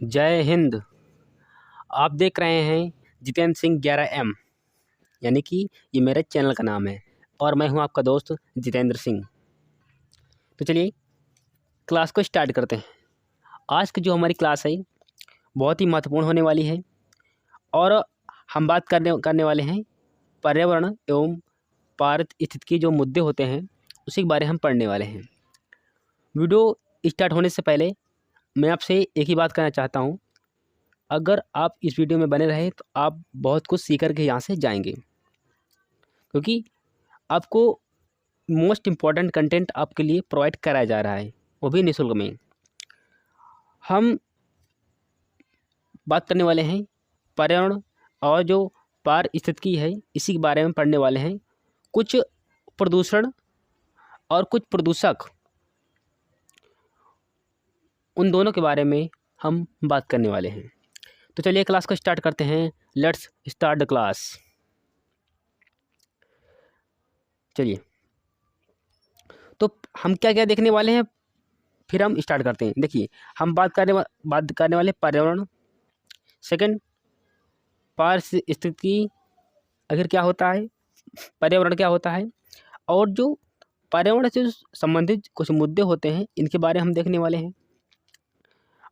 जय हिंद। आप देख रहे हैं जितेंद्र सिंह 11M, यानी कि ये मेरे चैनल का नाम है और मैं हूं आपका दोस्त जितेंद्र सिंह। तो चलिए क्लास को स्टार्ट करते हैं। आज की जो हमारी क्लास है बहुत ही महत्वपूर्ण होने वाली है और हम बात करने वाले हैं पर्यावरण एवं पारिस्थितिकी जो मुद्दे होते हैं उसी के बारे में हम पढ़ने वाले हैं। वीडियो स्टार्ट होने से पहले मैं आपसे एक ही बात कहना चाहता हूँ, अगर आप इस वीडियो में बने रहे तो आप बहुत कुछ सीख कर के यहाँ से जाएंगे, क्योंकि आपको मोस्ट इम्पॉर्टेंट कंटेंट आपके लिए प्रोवाइड कराया जा रहा है, वो भी निःशुल्क में। हम बात करने वाले हैं पर्यावरण और जो पारिस्थितिकी है इसी के बारे में पढ़ने वाले हैं। कुछ प्रदूषण और कुछ प्रदूषक, उन दोनों के बारे में हम बात करने वाले हैं। तो चलिए क्लास को स्टार्ट करते हैं। Let's start the class. चलिए, तो हम क्या क्या देखने वाले हैं फिर हम स्टार्ट करते हैं। देखिए, हम बात करने वाले पर्यावरण, सेकंड पारिस्थितिकी, आखिर क्या होता है, पर्यावरण क्या होता है, और जो पर्यावरण से संबंधित कुछ मुद्दे होते हैं इनके बारे में हम देखने वाले हैं।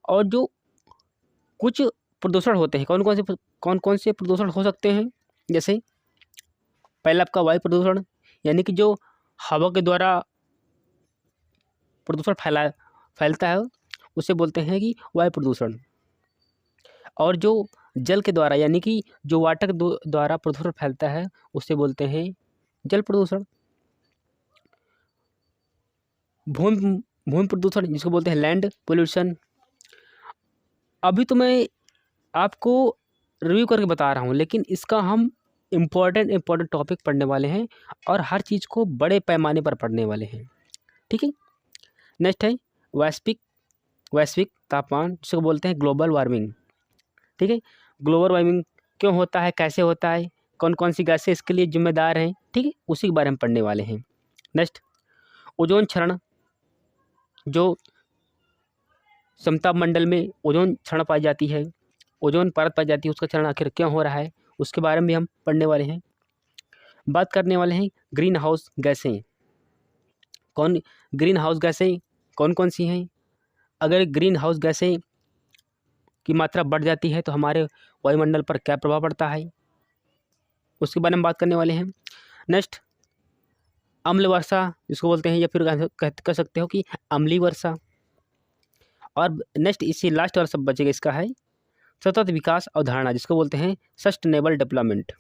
और जो कुछ प्रदूषण होते हैं, कौन कौन से प्रदूषण हो सकते हैं, जैसे पहला आपका वायु प्रदूषण, यानी कि जो हवा के द्वारा प्रदूषण फैलता है उसे बोलते हैं कि वायु प्रदूषण। और जो जल के द्वारा, यानी कि जो वाटर के द्वारा प्रदूषण फैलता है उसे बोलते हैं जल प्रदूषण। भूमि प्रदूषण, जिसको बोलते हैं लैंड पोल्यूशन। अभी तो मैं आपको रिव्यू करके बता रहा हूँ, लेकिन इसका हम इम्पोर्टेंट टॉपिक पढ़ने वाले हैं और हर चीज़ को बड़े पैमाने पर पढ़ने वाले हैं, ठीक है। नेक्स्ट है वैश्विक तापमान, जिसको बोलते हैं ग्लोबल वार्मिंग, ठीक है। ग्लोबल वार्मिंग क्यों होता है, कैसे होता है, कौन कौन सी गैसें इसके लिए जिम्मेदार हैं, ठीक है, उसी के बारे में पढ़ने वाले हैं। नेक्स्ट, ओजोन क्षरण, जो समताप मंडल में ओजोन क्षरण पाई जाती है, ओजोन परत पाई जाती है, उसका क्षरण आखिर क्यों हो रहा है उसके बारे में भी हम पढ़ने वाले हैं। बात करने वाले हैं ग्रीन हाउस गैसें। ग्रीन हाउस गैसें कौन कौन सी हैं, अगर ग्रीन हाउस गैसें की मात्रा बढ़ जाती है तो हमारे वायुमंडल पर क्या प्रभाव पड़ता है, उसके बारे में बात करने वाले हैं। नेक्स्ट, अम्ल वर्षा, जिसको बोलते हैं, या फिर कह सकते हो कि अम्लीय वर्षा। और नेक्स्ट, इसी लास्ट और सब बचेगा, इसका है सतत विकास अवधारणा, जिसको बोलते हैं सस्टेनेबल डेवलपमेंट,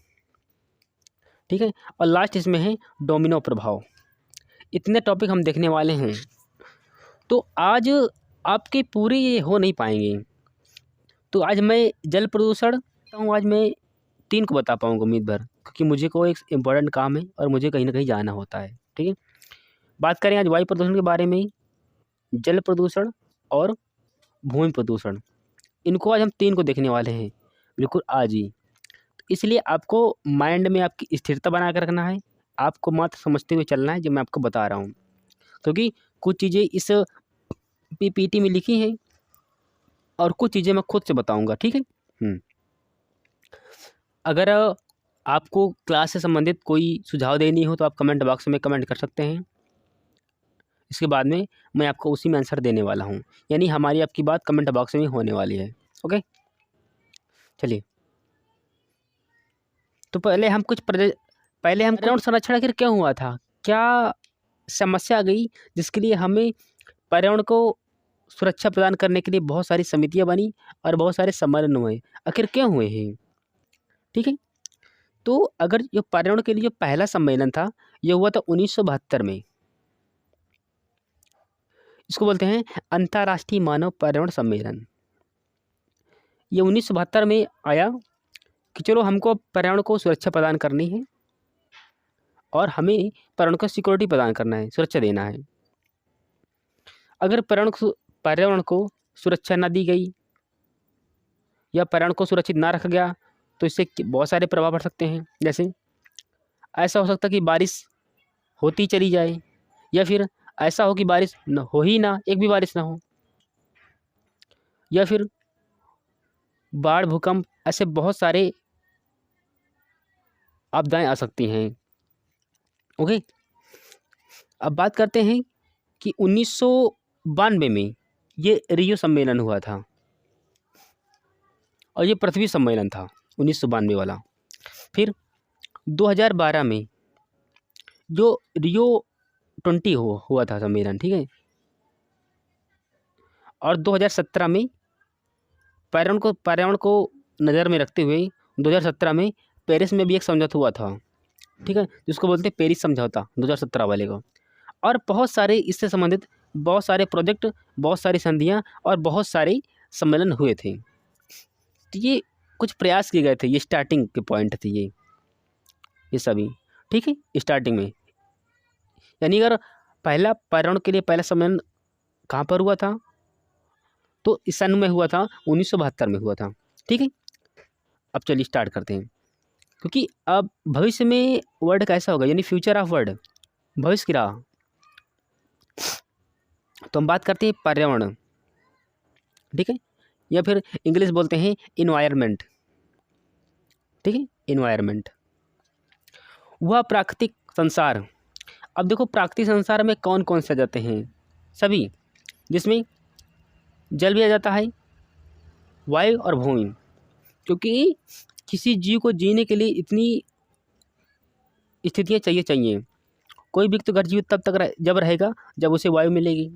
ठीक है। और लास्ट इसमें है डोमिनो प्रभाव। इतने टॉपिक हम देखने वाले हैं, तो आज आपके पूरे ये हो नहीं पाएंगे। तो आज मैं जल प्रदूषण आज मैं 3 को बता पाऊँगा उम्मीद भर, क्योंकि मुझे को एक इम्पोर्टेंट काम है और मुझे कहीं ना कहीं जाना होता है, ठीक है। बात करें आज वायु प्रदूषण के बारे में, जल प्रदूषण और भूमि प्रदूषण, इनको आज हम 3 को देखने वाले हैं, बिल्कुल आज ही। तो इसलिए आपको माइंड में आपकी स्थिरता बना कर रखना है, आपको मात्र समझते हुए चलना है जो मैं आपको बता रहा हूँ, क्योंकि कुछ चीज़ें इस पीपीटी में लिखी हैं और कुछ चीज़ें मैं खुद से बताऊँगा, ठीक है। अगर आपको क्लास से संबंधित कोई सुझाव देनी हो तो आप कमेंट बॉक्स में कमेंट कर सकते हैं। इसके बाद में मैं आपको उसी में आंसर देने वाला हूँ, यानी हमारी आपकी बात कमेंट बॉक्स में होने वाली है, ओके। चलिए, तो पहले हम पर्यावरण संरक्षण आखिर क्यों हुआ था, क्या समस्या आ गई जिसके लिए हमें पर्यावरण को सुरक्षा प्रदान करने के लिए बहुत सारी समितियाँ बनी और बहुत सारे सम्मेलन हुए, आखिर क्यों हुए हैं, ठीक है। तो अगर जो पर्यावरण के लिए जो पहला सम्मेलन था ये हुआ था 1972 में, इसको बोलते हैं अंतर्राष्ट्रीय मानव पर्यावरण सम्मेलन। ये 1972 में आया कि चलो हमको पर्यावरण को सुरक्षा प्रदान करनी है और हमें पर्यावरण को सिक्योरिटी प्रदान करना है, सुरक्षा देना है। अगर पर्यावरण को सुरक्षा ना दी गई या पर्यावरण को सुरक्षित ना रखा गया तो इससे बहुत सारे प्रभाव पड़ सकते हैं। जैसे ऐसा हो सकता है कि बारिश होती चली जाए, या फिर ऐसा हो कि बारिश न हो ही ना, एक भी बारिश ना हो, या फिर बाढ़, भूकंप, ऐसे बहुत सारे आपदाएं आ सकती हैं। ओके, अब बात करते हैं कि 1992 में ये रियो सम्मेलन हुआ था और ये पृथ्वी सम्मेलन था 1992 वाला। फिर 2012 में जो रियो 20 हुआ था सम्मेलन, ठीक है। और 2017 में पर्यावरण को नज़र में रखते हुए 2017 में पेरिस में भी एक समझौता हुआ था, ठीक है, जिसको बोलते हैं पेरिस समझौता 2017 वाले को। और बहुत सारे इससे संबंधित बहुत सारे प्रोजेक्ट, बहुत सारी संधियाँ और बहुत सारे सम्मेलन हुए थे। तो ये कुछ प्रयास किए गए थे, ये स्टार्टिंग के पॉइंट थे ये सभी, ठीक है। स्टार्टिंग में यानी अगर पहला पर्यावरण के लिए पहला सम्मेलन कहाँ पर हुआ था, तो इस सन में हुआ था 1972 में हुआ था, ठीक है। अब चलिए स्टार्ट करते हैं, क्योंकि अब भविष्य में वर्ल्ड कैसा होगा, यानी फ्यूचर ऑफ वर्ल्ड, भविष्य की राह। तो हम बात करते हैं पर्यावरण, ठीक है, या फिर इंग्लिश बोलते हैं इन्वायरमेंट, ठीक है, इन्वायरमेंट। वह प्राकृतिक संसार। अब देखो प्राकृतिक संसार में कौन कौन से आ जाते हैं, सभी, जिसमें जल भी आ जाता है, वायु और भूमि, क्योंकि किसी जीव को जीने के लिए इतनी स्थितियाँ चाहिए। कोई भी तो जीवित तब तक जब रहेगा जब उसे वायु मिलेगी,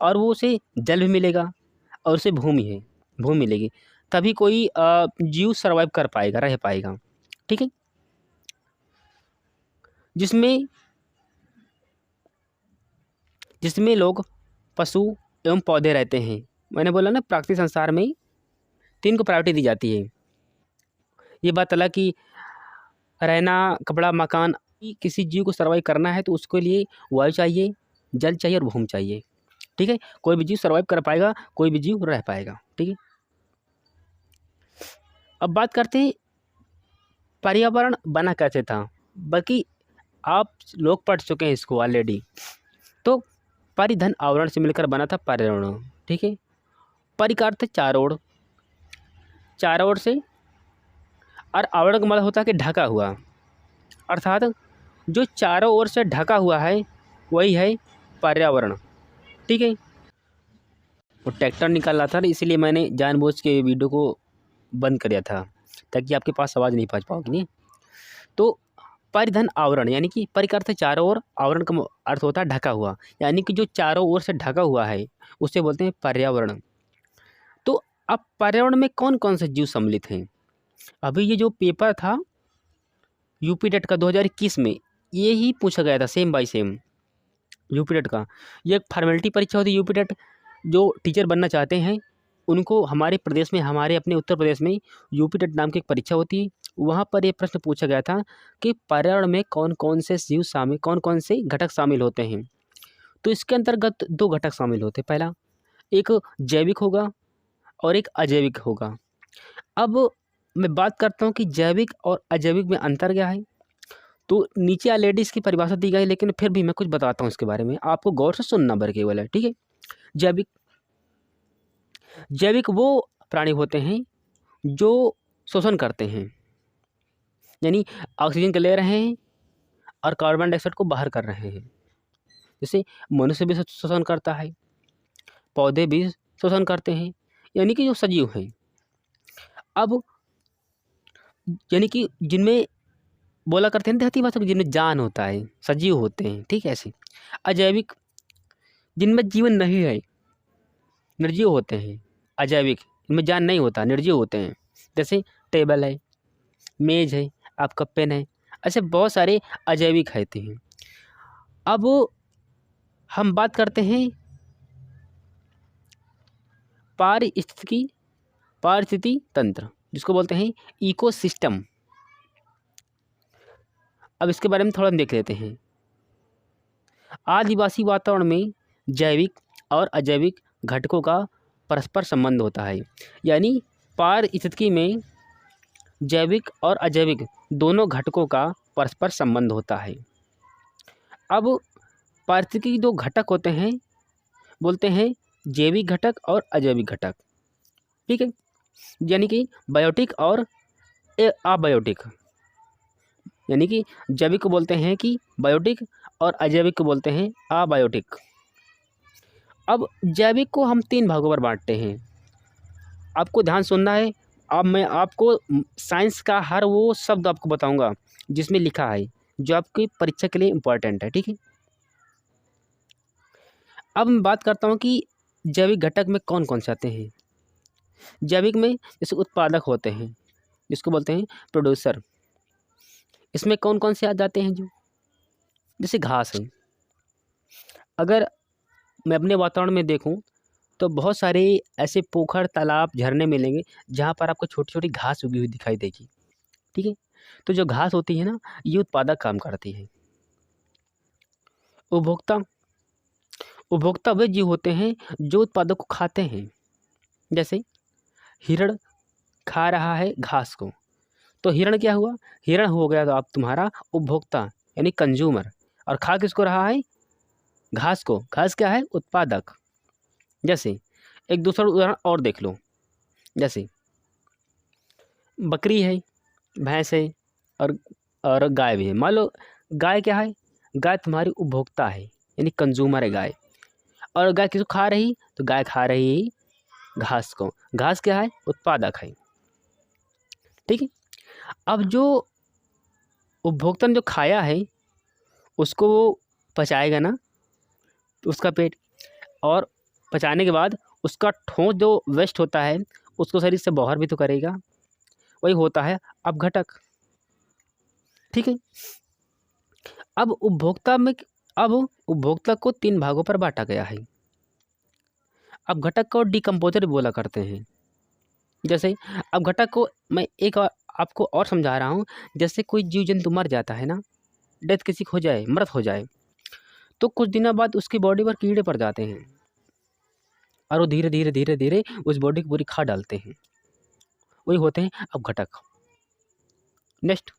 और वो उसे जल भी मिलेगा, और उसे भूमि मिलेगी, तभी कोई जीव सर्वाइव कर पाएगा, रह पाएगा, ठीक है। जिसमें लोग, पशु एवं पौधे रहते हैं। मैंने बोला ना प्राकृतिक संसार में 3 को प्रायोरिटी दी जाती है। ये बात अलग कि रहना, कपड़ा, मकान, किसी जीव को सर्वाइव करना है तो उसके लिए वायु चाहिए, जल चाहिए और भूमि चाहिए, ठीक है। कोई भी जीव सर्वाइव कर पाएगा, कोई भी जीव रह पाएगा, ठीक है। अब बात करते हैं पर्यावरण बना कैसे था, बल्कि आप लोग पढ़ चुके हैं इसको ऑलरेडी। तो परिधन आवरण से मिलकर बना था पर्यावरण, ठीक है। परि का अर्थ चारों ओर से, और आवरण का मतलब होता है कि ढका हुआ, अर्थात जो चारों ओर से ढका हुआ है वही है पर्यावरण, ठीक है। वो ट्रैक्टर निकाल रहा था ना, इसीलिए मैंने जानबूझ के वीडियो को बंद कर दिया था, ताकि आपके पास आवाज़ नहीं पहुंच पाओगी, नहीं। तो परिधन आवरण, यानी कि परि का अर्थ चारों ओर, आवरण का अर्थ होता है ढका हुआ, यानी कि जो चारों ओर से ढका हुआ है उसे बोलते हैं पर्यावरण। तो अब पर्यावरण में कौन कौन से जीव सम्मिलित हैं। अभी ये जो पेपर था यूपी टेट का 2021 में, ये ही पूछा गया था same by same UP TET का। ये एक फॉर्मेलिटी परीक्षा होती है यूपी टेट, जो टीचर बनना चाहते हैं उनको हमारे प्रदेश में, हमारे अपने उत्तर प्रदेश में यूपी टेट नाम की एक परीक्षा होती है। वहाँ पर ये प्रश्न पूछा गया था कि पर्यावरण में कौन कौन से जीव शामिल, कौन कौन से घटक शामिल होते हैं। तो इसके अंतर्गत 2 घटक शामिल होते हैं। पहला एक जैविक होगा और एक अजैविक होगा। अब मैं बात करता हूँ कि जैविक और अजैविक में अंतर क्या है। तो नीचे ऑलरेडी इसकी परिभाषा दी गई है, लेकिन फिर भी मैं कुछ बताता हूँ इसके बारे में, आपको गौर से सुनना बर केवल है, ठीक है। जैविक वो प्राणी होते हैं जो शोषण करते हैं, यानी ऑक्सीजन को ले रहे हैं और कार्बन डाइऑक्साइड को बाहर कर रहे हैं। जैसे मनुष्य भी शोषण करता है, पौधे भी शोषण करते हैं, यानी कि जो सजीव हैं। अब यानी कि जिनमें बोला करते हैं देहाती भाषा में, जिनमें जान होता है, सजीव होते हैं, ठीक है। ऐसे अजैविक जिनमें जीवन नहीं है, निर्जीव होते हैं। अजैविक इनमें जान नहीं होता, निर्जीव होते हैं। जैसे टेबल है, मेज है, आपका पेन है, ऐसे बहुत सारे अजैविक रहते हैं। अब हम बात करते हैं पारिस्थितिकी तंत्र, जिसको बोलते हैं इकोसिस्टम। अब इसके बारे में थोड़ा देख लेते हैं। आदिवासी वातावरण में जैविक और अजैविक घटकों का परस्पर संबंध होता है, यानी पारिस्थितिकी में जैविक और अजैविक दोनों घटकों का परस्पर संबंध होता है। अब पारिस्थितिकी के 2 घटक होते हैं, बोलते हैं जैविक घटक और अजैविक घटक, ठीक है। यानी कि बायोटिक और अबायोटिक, यानी कि जैविक को बोलते हैं कि बायोटिक और अजैविक को बोलते हैं अबायोटिक। अब जैविक को हम 3 भागों पर बाँटते हैं। आपको ध्यान सुनना है। अब मैं आपको साइंस का हर वो शब्द आपको बताऊँगा जिसमें लिखा है, जो आपकी परीक्षा के लिए इम्पोर्टेंट है, ठीक है? अब मैं बात करता हूँ कि जैविक घटक में कौन-कौन से आते हैं। जैविक में जैसे उत्पादक होते हैं, जिसको बोलते हैं प्रोड्यूसर। इसमें कौन-कौन से आ जाते हैं जो, जैसे घास है। अगर मैं अपने वातावरण में देखूँ तो बहुत सारे ऐसे पोखर, तालाब, झरने मिलेंगे जहाँ पर आपको छोटी-छोटी घास उगी हुई दिखाई देगी, ठीक है? तो जो घास होती है ना, ये उत्पादक काम करती है। उपभोक्ता उपभोक्ता वे जीव होते हैं जो उत्पादों को खाते हैं। जैसे हिरण खा रहा है घास को, तो हिरण क्या हुआ? हिरण हो गया तो आप तुम्हारा उपभोक्ता यानी कंज्यूमर, और खा किसको रहा है? घास को। घास क्या है? उत्पादक। जैसे एक दूसरा उदाहरण और देख लो, जैसे बकरी है, भैंस है और गाय भी है। मान लो गाय क्या है? गाय तुम्हारी उपभोक्ता है, यानी कंज्यूमर है गाय। और गाय किसको खा रही? तो गाय खा रही घास को। घास क्या है? उत्पादक है, ठीक है? अब जो उपभोक्ता ने जो खाया है उसको वो पचाएगा ना, उसका पेट, और पचाने के बाद उसका ठोस जो वेस्ट होता है उसको शरीर से बाहर भी तो करेगा, वही होता है अपघटक, ठीक है? अब उपभोक्ता को 3 भागों पर बाँटा गया है। अपघटक को डिकम्पोज़र बोला करते हैं। जैसे अपघटक को मैं एक और आपको और समझा रहा हूँ। जैसे कोई जीव-जंतु मर जाता है ना, डेथ किसी की हो जाए, मृत हो जाए, तो कुछ दिनों बाद उसकी बॉडी पर कीड़े पड़ जाते हैं और वो धीरे-धीरे, धीरे-धीरे उस बॉडी को पूरी खा डालते हैं। वही होते हैं अपघटक। नेक्स्ट,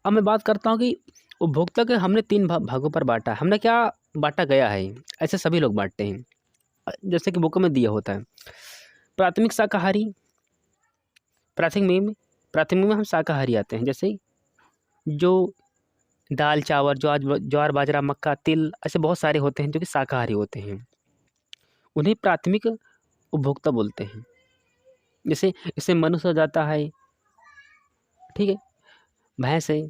अब मैं बात करता हूँ कि उपभोक्ता के हमने 3 भागों पर बाँटा है। हमने क्या बाँटा गया है, ऐसे सभी लोग बाँटते हैं। जैसे कि बुक में दिया होता है। प्राथमिक शाकाहारी, प्राथमिक में हम शाकाहारी आते हैं। जैसे जो दाल, चावल, ज्वार, बाजरा, मक्का, तिल, ऐसे बहुत सारे होते हैं जो कि शाकाहारी होते हैं। उन्हें प्राथमिक उपभोक्ता बोलते हैं। जैसे इससे मनुष्य हो जाता है, ठीक है? भैंस है,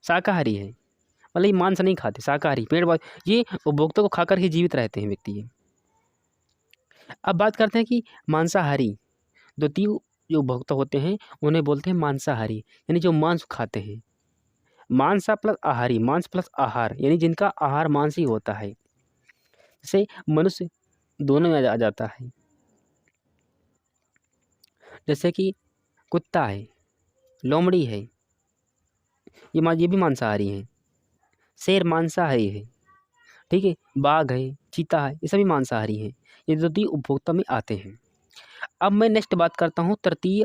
शाकाहारी है, मतलब ये मांस नहीं खाते, शाकाहारी, ये उपभोक्ता को खाकर ही जीवित रहते हैं व्यक्ति ये। अब बात करते हैं कि मांसाहारी, द्वितीय जो उपभोक्ता होते हैं उन्हें बोलते हैं मांसाहारी, यानी जो मांस खाते हैं। मांसा प्लस आहारी, मांस प्लस आहार, यानी जिनका आहार मांस ही होता है। जैसे मनुष्य दोनों में आ जाता है। जैसे कि कुत्ता है, लोमड़ी है, ये भी मांसाहारी हैं। शेर मांसाहारी है, ठीक है? बाघ है, चीता है, ये सभी मांसाहारी हैं। ये द्वितीय उपभोक्ता में आते हैं। अब मैं नेक्स्ट बात करता हूँ तृतीय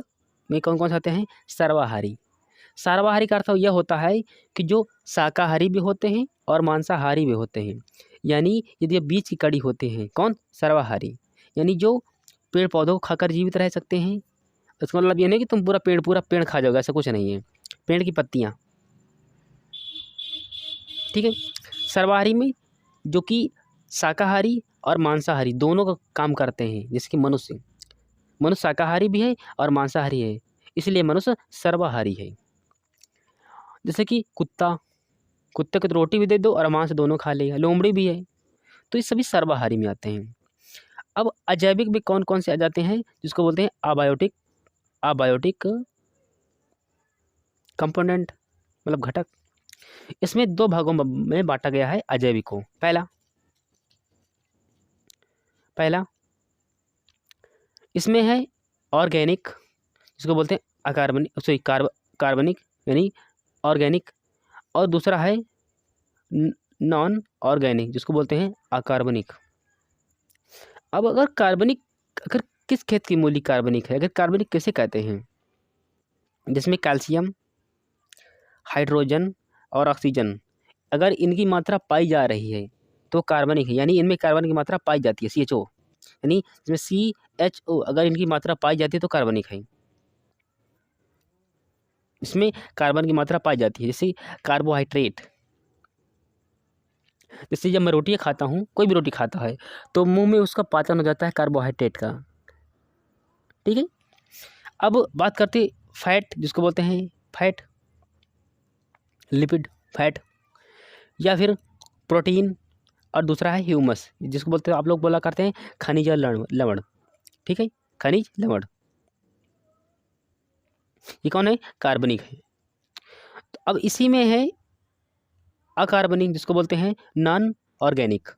में कौन-कौन से आते हैं? सर्वाहारी। सर्वाहारी का अर्थ यह होता है कि जो शाकाहारी भी होते हैं और मांसाहारी भी होते हैं। यानी यदि बीच की कड़ी होते हैं, कौन? सर्वाहारी। यानी जो पेड़-पौधों को खाकर जीवित रह सकते हैं। इसका मतलब ये नहीं कि तुम पूरा पेड़ खा जाओगे, ऐसा कुछ नहीं है। पेड़ की पत्तियाँ, ठीक है? सर्वाहारी में जो कि शाकाहारी और मांसाहारी दोनों का काम करते हैं, जैसे कि मनुष्य। मनुष्य शाकाहारी भी है और मांसाहारी है, इसलिए मनुष्य सर्वाहारी है। जैसे कि कुत्ते को तो रोटी भी दे दो और मांस दोनों खा लेगा। लोमड़ी भी है, तो ये सभी सर्वाहारी में आते हैं। अब अजैविक में कौन-कौन से आ जाते हैं, जिसको बोलते हैं अबायोटिक कंपोनेंट, मतलब घटक। इसमें 2 भागों में बाँटा गया है अजैविक को। पहला इसमें है ऑर्गेनिक, जिसको बोलते हैं कार्बनिक, यानी ऑर्गेनिक, और दूसरा है नॉन ऑर्गेनिक, जिसको बोलते हैं अकार्बनिक। अब अगर किस खेत की मूली कार्बनिक है, अगर कार्बनिक किसे कहते हैं? जिसमें कैल्शियम, हाइड्रोजन और ऑक्सीजन, अगर इनकी मात्रा पाई जा रही है तो कार्बनिक है, यानी इनमें कार्बन की मात्रा पाई जाती है, CHO। यानी जिसमें CHO अगर इनकी मात्रा पाई जाती है तो कार्बनिक है। इसमें कार्बन की मात्रा पाई जाती है। जैसे कार्बोहाइड्रेट, जैसे जब मैं रोटी खाता हूँ, कोई भी रोटी खाता है तो मुंह में उसका पाचन हो जाता है कार्बोहाइड्रेट का, ठीक है। अब बात करते फैट, जिसको बोलते हैं फैट, लिपिड फैट, या फिर प्रोटीन, और दूसरा है ह्यूमस, जिसको बोलते हैं, आप लोग बोला करते हैं खनिज लवण, ठीक है, खनिज लवण, ये कौन है, कार्बनिक है। तो अब इसी में है अकार्बनिक, जिसको बोलते हैं नॉन ऑर्गेनिक,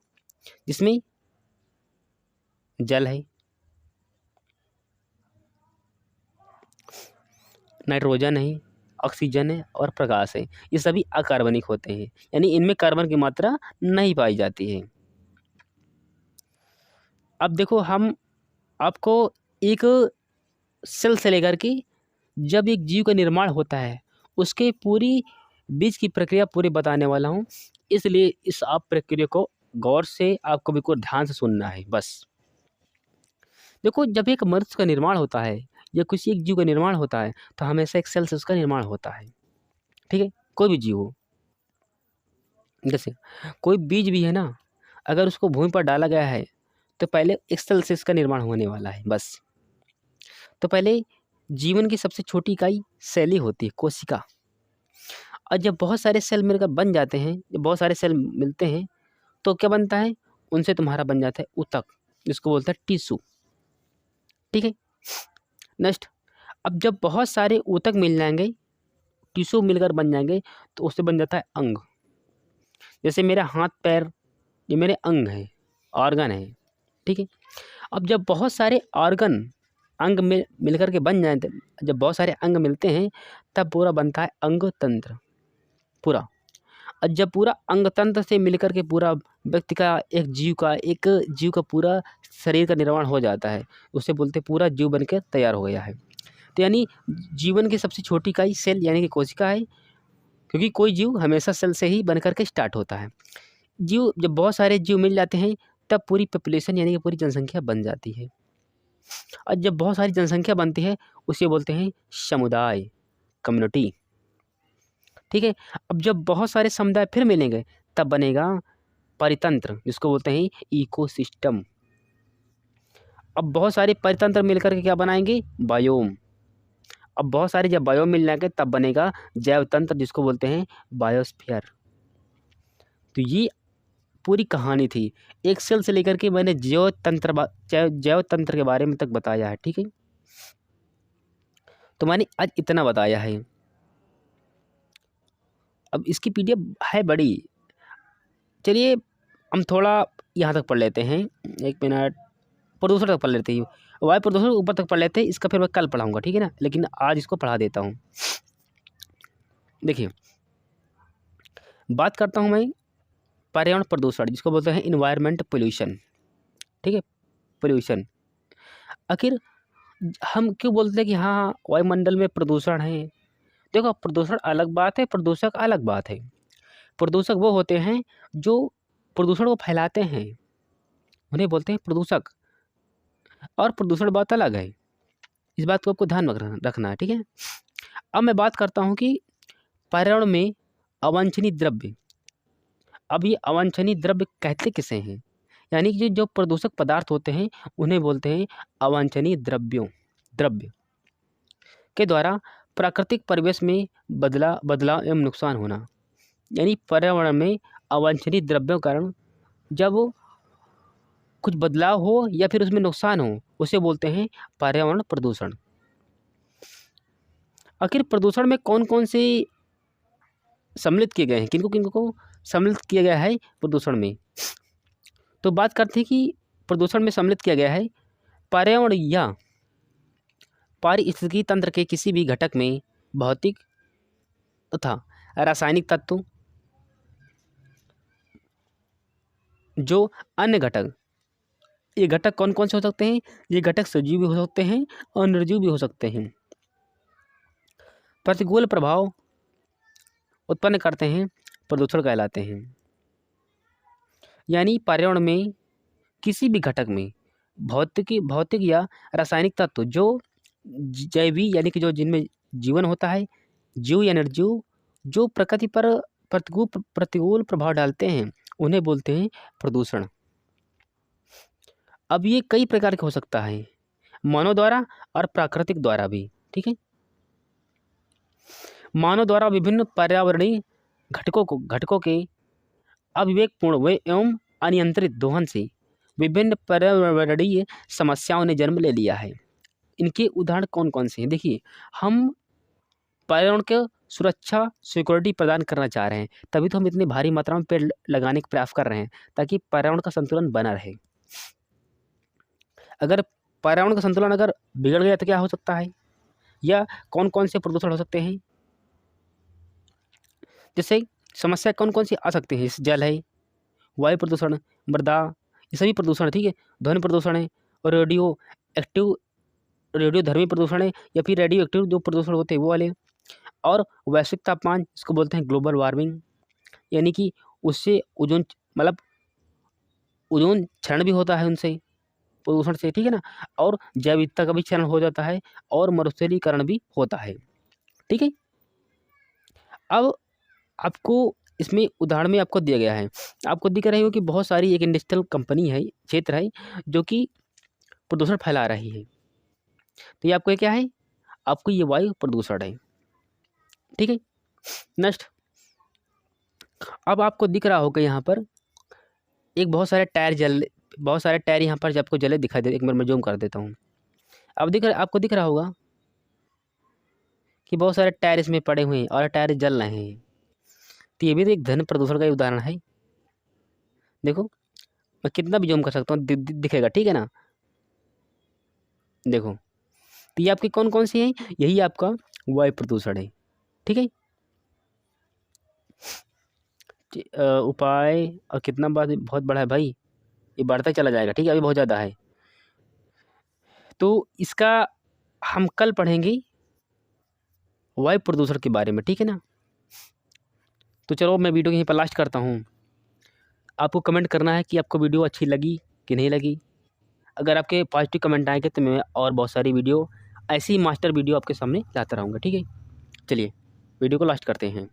जिसमें जल है, नाइट्रोजन है, ऑक्सीजन है और प्रकाश है। ये सभी अकार्बनिक होते हैं, यानी इनमें कार्बन की मात्रा नहीं पाई जाती है। अब देखो, हम आपको एक सेल से लेकर के जब एक जीव का निर्माण होता है उसके पूरी बीच की प्रक्रिया पूरी बताने वाला हूँ, इसलिए इस आप प्रक्रिया को गौर से, आपको बिल्कुल ध्यान से सुनना है बस। देखो, जब एक मनुष्य का निर्माण होता है या किसी एक जीव का निर्माण होता है तो हमेशा एक सेल से उसका निर्माण होता है, ठीक है, कोई भी जीव हो। जैसे कोई बीज भी है ना, अगर उसको भूमि पर डाला गया है तो पहले एक सेल से इसका निर्माण होने वाला है बस। तो पहले जीवन की सबसे छोटी इकाई सेल ही होती है, कोशिका। और जब बहुत सारे सेल मिलकर बन जाते हैं, जब बहुत सारे सेल मिलते हैं तो क्या बनता है, उनसे तुम्हारा बन जाता है ऊतक, जिसको बोलते हैं टिश्यू, ठीक है। नेक्स्ट, अब जब बहुत सारे ऊतक मिल जाएंगे, टिश्यू मिलकर बन जाएंगे, तो उससे बन जाता है अंग। जैसे मेरा हाथ पैर, ये मेरे अंग हैं, ऑर्गन है, ठीक है। अब जब बहुत सारे ऑर्गन अंग में मिलकर के बन जाए, जब बहुत सारे अंग मिलते हैं तब पूरा बनता है अंग तंत्र पूरा। और जब पूरा अंग तंत्र से मिलकर के पूरा व्यक्ति का, एक जीव का पूरा शरीर का निर्माण हो जाता है, उसे बोलते हैं पूरा जीव बनकर तैयार हो गया है। तो यानी जीवन की सबसे छोटी इकाई सेल यानी कि कोशिका है, क्योंकि कोई जीव हमेशा सेल से ही बनकर के स्टार्ट होता है। जीव, जब बहुत सारे जीव मिल जाते हैं तब पूरी पॉपुलेशन यानी कि पूरी जनसंख्या बन जाती है। और जब बहुत सारी जनसंख्या बनती है उसे बोलते हैं समुदाय, कम्युनिटी, ठीक है। अब जब बहुत सारे समुदाय फिर मिलेंगे तब बनेगा परितंत्र, जिसको बोलते हैं इकोसिस्टम। अब बहुत सारे परितंत्र मिलकर के क्या बनाएंगे, बायोम। अब बहुत सारे जब बायोम मिल जाएंगे तब बनेगा जैव तंत्र, जिसको बोलते हैं बायोस्फीयर। तो ये पूरी कहानी थी, एक सेल से लेकर के मैंने जैव तंत्र के बारे में तक बताया है, ठीक है। तो मैंने आज इतना बताया है। अब इसकी PDF है बड़ी, चलिए हम थोड़ा यहाँ तक पढ़ लेते हैं, 1 मिनट, प्रदूषण तक पढ़ लेते हैं, वायु प्रदूषण ऊपर तक पढ़ लेते हैं, इसका फिर मैं कल पढ़ाऊँगा, ठीक है ना, लेकिन आज इसको पढ़ा देता हूँ। देखिए, बात करता हूँ मैं पर्यावरण प्रदूषण, जिसको बोलते हैं इन्वायरमेंट पोल्यूशन, ठीक है, पोल्यूशन। आखिर हम क्यों बोलते हैं कि हाँ वायुमंडल में प्रदूषण है। देखो, प्रदूषण अलग बात है, प्रदूषक अलग बात है। प्रदूषक वो होते हैं जो प्रदूषण को फैलाते हैं, उन्हें बोलते हैं प्रदूषक, और प्रदूषण बात अलग है। इस बात को आपको ध्यान में रखना है, ठीक है। अब मैं बात करता हूँ कि पर्यावरण में अवांछनीय द्रव्य। अब ये अवांछनीय द्रव्य कहते किसे हैं, यानी कि जो प्रदूषक पदार्थ होते हैं उन्हें बोलते हैं अवांछनीय द्रव्य के द्वारा प्राकृतिक परिवेश में बदलाव एवं नुकसान होना। यानी पर्यावरण में अवांछनीय द्रव्यों के कारण जब कुछ बदलाव हो या फिर उसमें नुकसान हो, उसे बोलते हैं पर्यावरण प्रदूषण। आखिर प्रदूषण में कौन कौन से सम्मिलित किए गए हैं, किनको किनको को सम्मिलित किया गया है प्रदूषण में। तो बात करते हैं कि प्रदूषण में सम्मिलित किया गया है पर्यावरण या पारिस्थितिकी तंत्र के किसी भी घटक में भौतिक तथा रासायनिक तत्व, जो अन्य घटक, ये घटक कौन कौन से हो सकते हैं, ये घटक सजीव भी हो सकते हैं और निर्जीव भी हो सकते हैं, प्रतिकूल प्रभाव उत्पन्न करते हैं, प्रदूषण कहलाते हैं। यानी पर्यावरण में किसी भी घटक में भौतिक या रासायनिक तत्व जो जैवी यानी कि जो जिनमें जीवन होता है, जीव या निर्जीव जो प्रकृति पर प्रतिकूल प्रभाव डालते हैं उन्हें बोलते हैं प्रदूषण। अब ये कई प्रकार के हो सकता है, मानव द्वारा और प्राकृतिक द्वारा भी। ठीक है, मानव द्वारा विभिन्न पर्यावरणीय घटकों के अविवेकपूर्ण व एवं अनियंत्रित दोहन से विभिन्न पर्यावरणीय समस्याओं ने जन्म ले लिया है। इनके उदाहरण कौन कौन से हैं? देखिए, हम पर्यावरण को सुरक्षा सिक्योरिटी प्रदान करना चाह रहे हैं, तभी तो हम इतनी भारी मात्रा में पेड़ लगाने का प्रयास कर रहे हैं ताकि पर्यावरण का संतुलन बना रहे। अगर पर्यावरण का संतुलन अगर बिगड़ गया तो क्या हो सकता है, या कौन कौन से प्रदूषण हो सकते हैं? जैसे समस्या कौन कौन सी आ सकती है? जैसे जल है, वायु प्रदूषण, मृदा, ये सभी प्रदूषण। ठीक है, ध्वनि प्रदूषण है, और रेडियोधर्मी प्रदूषण है, या फिर रेडियो एक्टिव जो प्रदूषण होते हैं वो वाले। और वैश्विक तापमान, इसको बोलते हैं ग्लोबल वार्मिंग, यानी कि उससे ओजोन मतलब ओजोन क्षरण भी होता है उनसे, प्रदूषण से। ठीक है ना, और जैव विविधता का भी क्षरण हो जाता है, और मरुस्थलीकरण भी होता है। ठीक है, अब आपको इसमें उदाहरण में आपको दिया गया है, आपको दिख रही हो कि बहुत सारी एक इंडस्ट्रियल कंपनी है, क्षेत्र है, जो कि प्रदूषण फैला रही है। तो ये आपको ये क्या है? आपको ये वायु प्रदूषण है। ठीक है, नेक्स्ट, अब आपको दिख रहा होगा यहाँ पर एक बहुत सारे टायर यहाँ पर आपको जले दिखाई दे। एक बार मैं जूम कर देता हूँ। अब आपको दिख रहा होगा कि बहुत सारे टायर इसमें पड़े हुए हैं और टायर जल रहे हैं। तो ये भी तो एक ध्वनि प्रदूषण का ही उदाहरण है। देखो, मैं कितना भी जूम कर सकता हूँ, दिखेगा। ठीक है ना, देखो, तो ये आपकी कौन कौन सी है? यही आपका वायु प्रदूषण है। ठीक है, उपाय और कितना बात बहुत बड़ा है भाई, ये बढ़ता चला जाएगा। ठीक है, अभी बहुत ज़्यादा है, तो इसका हम कल पढ़ेंगे वायु प्रदूषण के बारे में। ठीक है ना, तो चलो मैं वीडियो यहीं पर लास्ट करता हूँ। आपको कमेंट करना है कि आपको वीडियो अच्छी लगी कि नहीं लगी। अगर आपके पॉजिटिव कमेंट आएंगे तो मैं और बहुत सारी वीडियो, ऐसी मास्टर वीडियो आपके सामने लाता रहूँगा। ठीक है, चलिए वीडियो को लास्ट करते हैं।